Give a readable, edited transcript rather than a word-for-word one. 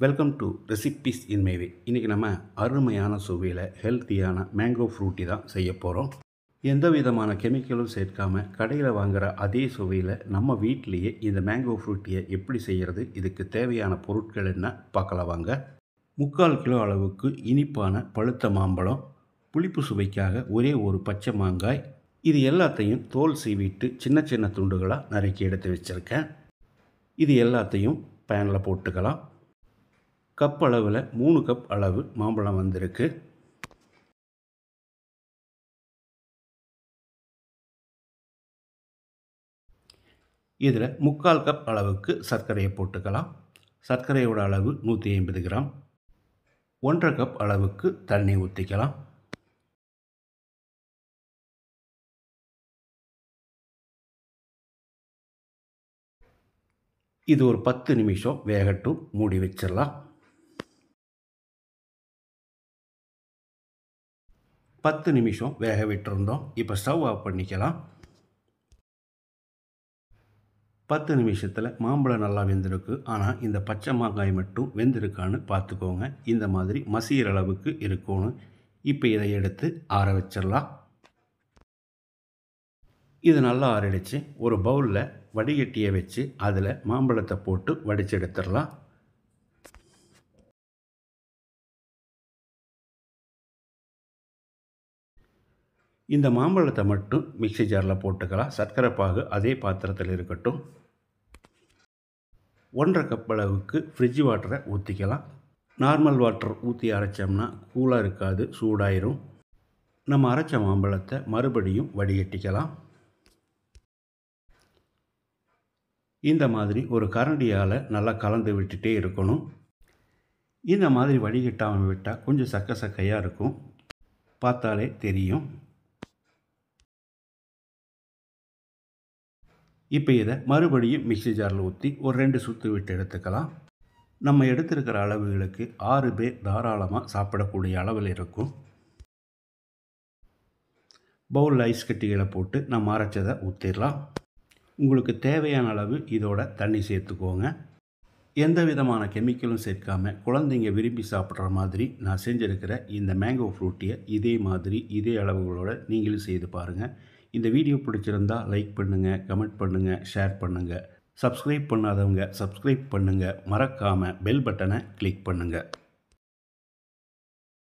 Welcome to recipes in my way. இன்றைக்கி நம்ம அருமையான சுவையில் ஹெல்த்தியான மேங்கோ ஃப்ரூட்டி தான் செய்ய போகிறோம். எந்த விதமான கெமிக்கலும் சேர்க்காமல் கடையில் வாங்குகிற அதே சுவையில் நம்ம வீட்டிலையே இந்த மேங்கோ ஃப்ரூட்டியை எப்படி செய்கிறது, இதுக்கு தேவையான பொருட்கள் என்ன பார்க்கலாம் வாங்க. 3/4 கிலோ அளவுக்கு இனிப்பான பழுத்த மாம்பழம், புளிப்பு சுவைக்காக ஒரே ஒரு பச்சை மாங்காய், இது எல்லாத்தையும் தோல் சீவிட்டு சின்ன சின்ன துண்டுகளாக நறுக்கி எடுத்து வச்சுருக்கேன். இது எல்லாத்தையும் பேனில் போட்டுக்கலாம். கப் அளவில் 3 கப் அளவு மாம்பழம் வந்திருக்கு. இதில் 3/4 கப் அளவுக்கு சர்க்கரையை போட்டுக்கலாம். சர்க்கரையோட அளவு 150 கிராம். 1/2 கப் அளவுக்கு தண்ணி ஊற்றிக்கலாம். இது ஒரு 10 நிமிஷம் வேகட்டும், மூடி வச்சிடலாம். 10 நிமிஷம் வேக விட்டுருந்தோம். இப்போ ஸ்டவ் ஆஃப் பண்ணிக்கலாம். 10 நிமிஷத்தில் மாம்பழம் நல்லா வெந்திருக்கு. ஆனால் இந்த பச்சை மாங்காய் மட்டும் வெந்திருக்கான்னு பார்த்துக்கோங்க. இந்த மாதிரி மசிகிற அளவுக்கு இருக்கணும். இப்போ இதை எடுத்து ஆற வச்சிடலாம். இது நல்லா ஆறிடுச்சு. ஒரு பவுலில் வடிகட்டியை வச்சு அதில் மாம்பழத்தை போட்டு வடித்து எடுத்துடலாம். இந்த மாம்பழத்தை மட்டும் மிக்ஸி ஜாரில் போட்டுக்கலாம். சர்க்கரை பாகு அதே பாத்திரத்தில் இருக்கட்டும். 1/2 கப் அளவுக்கு ஃப்ரிட்ஜ் வாட்டரை ஊற்றிக்கலாம். நார்மல் வாட்டர் ஊற்றி அரைச்சோம்னா கூலாக இருக்காது, சூடாயிரும். நம்ம அரைச்ச மாம்பழத்தை மறுபடியும் வடிகட்டிக்கலாம். இந்த மாதிரி ஒரு கரண்டியால் நல்லா கலந்து விட்டுட்டே இருக்கணும். இந்த மாதிரி வடிகட்டாமல் விட்டால் கொஞ்சம் சக்கையாக இருக்கும், பார்த்தாலே தெரியும். இப்போ இதை மறுபடியும் மிக்ஸி ஜாரில் ஊற்றி ஒரு 2 சுற்று விட்டு எடுத்துக்கலாம். நம்ம எடுத்துருக்கிற அளவுகளுக்கு 6 பேர் தாராளமாக சாப்பிடக்கூடிய அளவில் இருக்கும். பவுலில் ஐஸ் கட்டிகளை போட்டு நம்ம அரைச்சதை ஊற்றிடலாம். உங்களுக்கு தேவையான அளவு இதோட தண்ணி சேர்த்துக்கோங்க. எந்த விதமான கெமிக்கலும் சேர்க்காமல் குழந்தைங்க விரும்பி சாப்பிட்ற மாதிரி நான் செஞ்சுருக்கிற இந்த மேங்கோ ஃப்ரூட்டியை இதே அளவுகளோடு நீங்களும் செய்து பாருங்கள். இந்த வீடியோ பிடிச்சிருந்தால் லைக் பண்ணுங்கள், கமெண்ட் பண்ணுங்கள், ஷேர் பண்ணுங்கள். சப்ஸ்கிரைப் பண்ணாதவங்க சப்ஸ்கிரைப் பண்ணுங்கள். மறக்காமல் பெல் பட்டனை கிளிக் பண்ணுங்கள்.